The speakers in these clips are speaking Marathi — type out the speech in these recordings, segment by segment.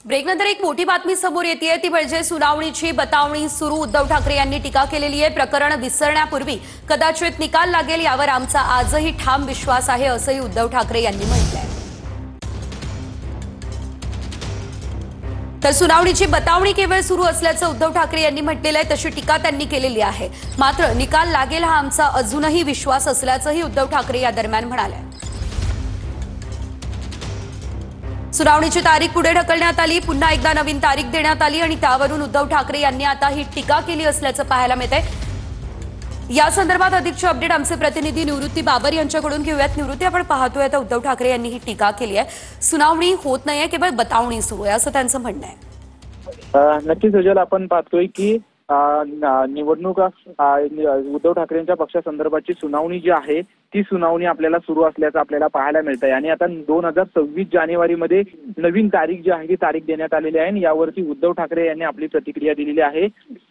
ब्रेकनंतर एक मोठी बातमी समोर येतेय ती म्हणजे सुनावणीची बतावणी सुरू। उद्धव ठाकरे यांनी टीका केलेली आहे। प्रकरण विसरण्यापूर्वी कदाचित निकाल लागेल यावर आमचा आजही ठाम विश्वास आहे असंही उद्धव ठाकरे यांनी म्हटलंय। तर सुनावणीची बतावणी केवळ सुरू असल्याचं उद्धव ठाकरे यांनी म्हटलेलं आहे, तशी टीका त्यांनी केलेली आहे। मात्र निकाल लागेल हा आमचा अजूनही विश्वास असल्याचंही उद्धव ठाकरे या दरम्यान म्हणाले। सुनावणीची तारीख पुढे ढकलण्यात आली, पुन्हा एकदा नवीन तारीख देण्यात आली आणि त्यावरून उद्धव ठाकरे यांनी आता ही टीका केली असल्याचं पाहायला मिळतंय। या संदर्भात अधिकचे अपडेट आमचे प्रतिनिधी निवृत्ती बाबर यांच्याकडून घेऊयात। निवृत्ती, आपण पाहतोय आता उद्धव ठाकरे यांनी ही टीका केली आहे। सुनावणी होत नाहीये, केवळ बतावणी सुरू आहे असं त्यांचं म्हणणं आहे। नक्कीच सुजल, आपण पाहतोय की निवडणूक उद्धव ठाकरेंच्या पक्षासंदर्भाची सुनावणी जी आहे ती सुनावणी आपल्याला सुरू असल्याचं आपल्याला पाहायला मिळतंय आणि आता 2026 जानेवारीमध्ये नवीन तारीख जी आहे ती तारीख देण्यात आलेली आहे। यावरती उद्धव ठाकरे यांनी आपली प्रतिक्रिया दिलेली आहे।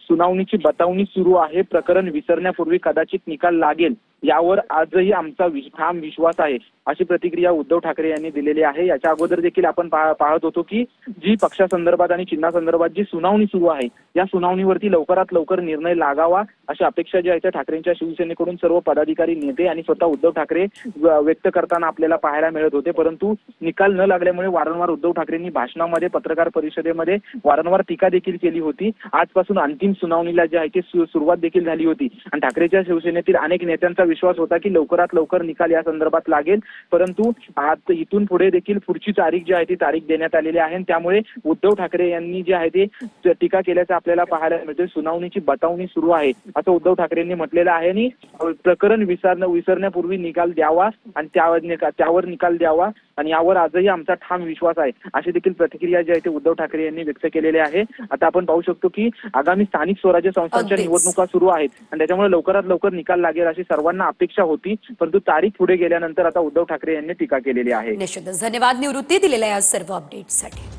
सुनावणीची बतावणी सुरू आहे, प्रकरण विसरण्यापूर्वी कदाचित निकाल लागेल यावर आजही आमचा ठाम विश्वास आहे अशी प्रतिक्रिया उद्धव ठाकरे यांनी दिलेली आहे। याच्या अगोदर देखील आपण पाहत होतो की जी पक्षासंदर्भात आणि चिन्हासंदर्भात जी सुनावणी सुरू आहे या सुनावणीवरती लवकरात लवकर निर्णय लागावा अशी अपेक्षा जी आहे त्या ठाकरेंच्या शिवसेनेकडून सर्व पदाधिकारी, नेते आणि स्वतः उद्धव ठाकरे व्यक्त करताना आपल्याला पाहायला मिळत होते। परंतु निकाल न लागल्यामुळे वारंवार उद्धव ठाकरेंनी भाषणामध्ये, पत्रकार परिषदेमध्ये वारंवार टीका देखील केली होती। आजपासून अंतिम सुनावणीला जी आहे ती सुरुवात देखील झाली होती आणि ठाकरेच्या शिवसेनेतील अनेक नेत्यांचा विश्वास होता की लवकरात लवकर निकाल या संदर्भात लागेल। परंतु आज इथून पुढे देखील पुढची तारीख जी आहे ती तारीख देण्यात आलेली आहे। त्यामुळे उद्धव ठाकरे यांनी जी आहे ते टीका केल्याचं आपल्याला पाहायला मिळते। सुनावणीची बतावणी सुरू आहे असं उद्धव ठाकरेंनी म्हटलेलं आहे आणि प्रकरण विसरण्यापूर्वी निकाल द्यावा आणि त्यावर निकाल द्यावा आणि यावर आजही आमचा ठाम विश्वास आहे अशी देखील प्रतिक्रिया जी आहे ते उद्धव ठाकरे यांनी व्यक्त केलेली आहे। आता आपण पाहू शकतो की आगामी स्थानिक स्वराज्य संस्थांच्या निवडणुका सुरू आहेत आणि त्याच्यामुळे लवकरात लवकर निकाल लागेल अशी सर्वांना अपेक्षा होती। परंतु तारीख पुढे गेल्यानंतर आता उद्धव ठाकरे यांनी टीका केलेली आहे। निश्चितच धन्यवाद निवृत्ती दिलेल्या या सर्व अपडेट्ससाठी।